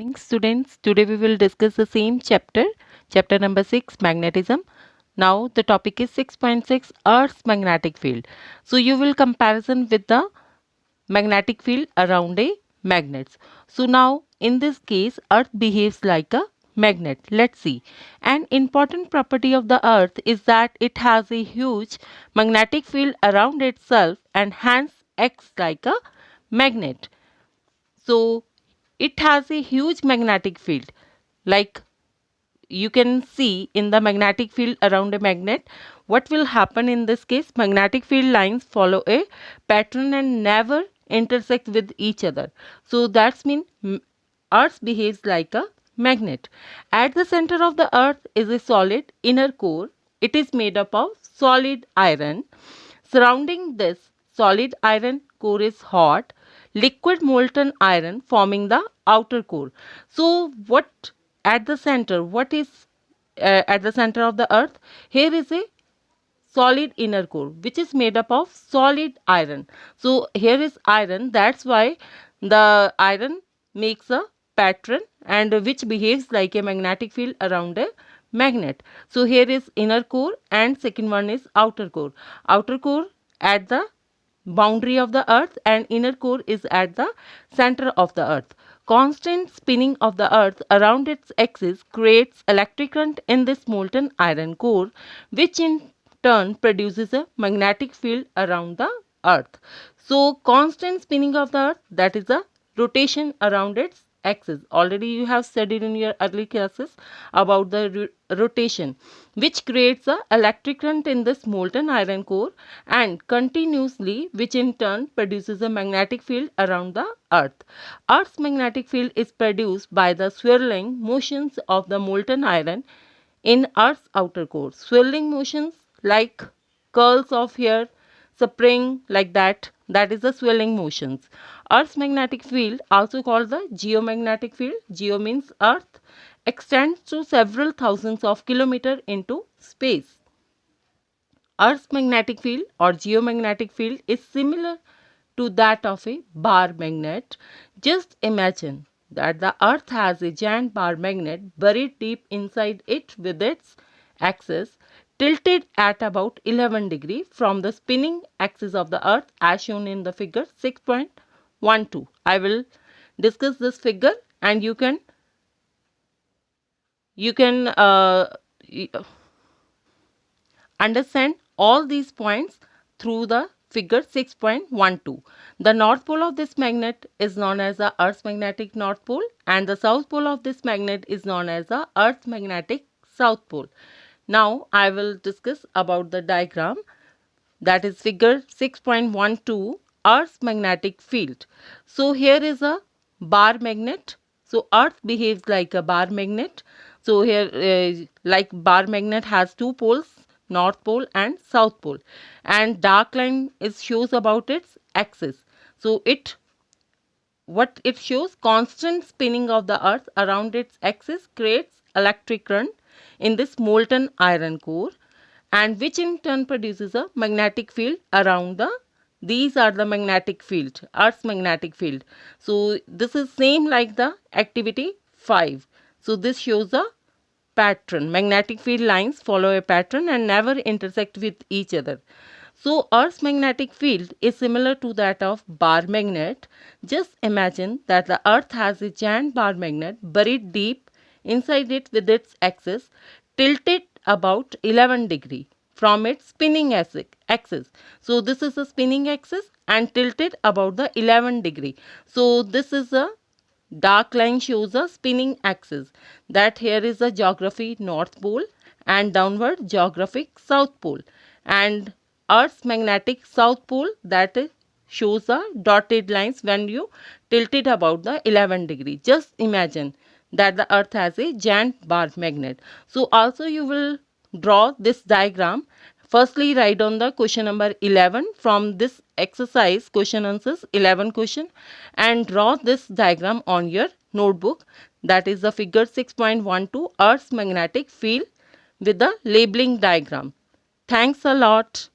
Morning students. Today we will discuss the same chapter number 6, magnetism. Now the topic is 6.6, Earth's magnetic field. So you will comparison with the magnetic field around a magnet. So now in this case Earth behaves like a magnet. Let's see. An important property of the Earth is that it has a huge magnetic field around itself and hence acts like a magnet. So it has a huge magnetic field, like you can see in the magnetic field around a magnet. What will happen in this case? Magnetic field lines follow a pattern and never intersect with each other. So that's mean Earth behaves like a magnet. At the center of the Earth is a solid inner core. It is made up of solid iron. Surrounding this solid iron core is hot liquid molten iron forming the outer core. So what at the center, what is at the center of the Earth? Here is a solid inner core which is made up of solid iron. So here is iron, that's why the iron makes a pattern and which behaves like a magnetic field around a magnet. So here is inner core and second one is outer core. Outer core at the boundary of the Earth and inner core is at the center of the Earth. Constant spinning of the Earth around its axis creates electric current in this molten iron core, which in turn produces a magnetic field around the Earth. So constant spinning of the Earth, that is a rotation around its axis. Already you have studied in your early classes about the rotation, which creates a electric current in this molten iron core and continuously, which in turn produces a magnetic field around the Earth. Earth's magnetic field is produced by the swirling motions of the molten iron in Earth's outer core. Swirling motions like curls of hair, spring, like that is the swirling motions. Earth's magnetic field, also called the geomagnetic field, geo means Earth, extends to several thousands of kilometers into space. Earth's magnetic field or geomagnetic field is similar to that of a bar magnet. Just imagine that the Earth has a giant bar magnet buried deep inside it with its axis tilted at about 11 degree from the spinning axis of the Earth as shown in the figure 6.12. I will discuss this figure and you can understand all these points through the figure 6.12. The north pole of this magnet is known as the Earth's magnetic north pole and the south pole of this magnet is known as the Earth's magnetic south pole. Now I will discuss about the diagram, that is figure 6.12, Earth's magnetic field. So here is a bar magnet. So Earth behaves like a bar magnet. So here like bar magnet has two poles, north pole and south pole, and dark line is shows about its axis. So what it shows, constant spinning of the Earth around its axis creates electric current in this molten iron core and which in turn produces a magnetic field around the, these are the magnetic field, Earth's magnetic field. So this is same like the activity 5. So this shows a pattern. Magnetic field lines follow a pattern and never intersect with each other. So Earth's magnetic field is similar to that of bar magnet. Just imagine that the Earth has a giant bar magnet buried deep inside it with its axis tilted about 11 degree from its spinning axis. So this is the spinning axis and tilted about the 11 degree. So this is a dark line shows a spinning axis, that here is a geography north pole and downward geographic south pole, and Earth's magnetic south pole that shows a dotted lines when you tilt it about the 11 degree. Just imagine that the Earth has a giant bar magnet. So also you will draw this diagram. Firstly, write on the question number 11 from this exercise, question answers 11 question, and draw this diagram on your notebook, that is the figure 6.12, Earth's magnetic field with the labeling diagram. Thanks a lot.